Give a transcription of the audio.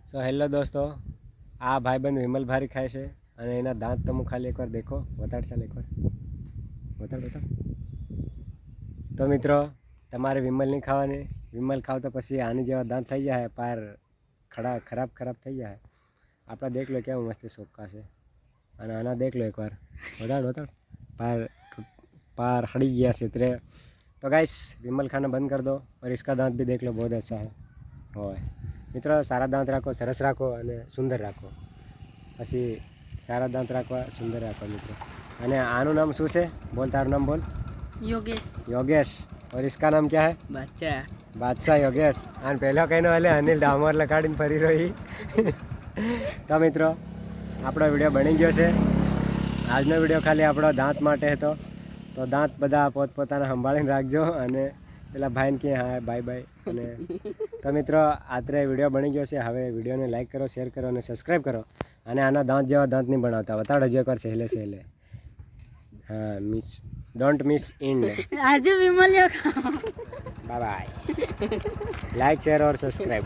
So hello દોસ્તો, આ ભાઈબંધ વિમલ ભારી ખાય છે અને એના દાંત તમે ખાલી એકવાર દેખો. બતાડ ચાલ એકવાર બતાડ. તો મિત્રો, તમારે વિમલ નહીં ખાવાની. વિમલ ખાવ તો પછી આની જેવા દાંત થઈ જાય, પાર ખરાબ થઈ જાય. આપણે દેખ લો કેવું મસ્ત સોક્કા છે. અને આના દેખ લો એકવાર. બતાડ पार हड़ी गया क्षेत्र. तो गाइस विमल खाना बंद कर दो और इसका दांत भी देख लो, बहुत अच्छा है. હોય મિત્રો, સારા દાંત રાખો, સરસ રાખો અને સુંદર રાખો. પછી સારા દાંત રાખવા, સુંદર રાખો મિત્રો. અને આનું નામ શું છે? બોલ, તારું નામ બોલ. योगेश. और इसका नाम क्या है? बादशाह योगेश. અને પહેલો કહીનો એટલે અનિલ ડામર લગાડીને ફરી રહી. તો મિત્રો, આપણો વિડીયો બની ગયો છે. આજનો વિડીયો ખાલી આપણો દાંત માટે હતો. તો દાંત બધા પોતપોતાના સંભાળીને રાખજો. અને પેલા ભાઈને કે હા બાય. અને તો મિત્રો, આત્રે વિડીયો બની ગયો છે. હવે વિડીયોને લાઈક કરો, શેર કરો અને સબસ્ક્રાઈબ કરો. અને આના દાંત જેવા દાંત નહીં બનાવતા. બતાડો હજી એકવાર સહેલે. હા, ડોન્ટ મિસ ઇન. આજુ વિમલ બાય. લાઈક, શેર और सब्सक्राइब.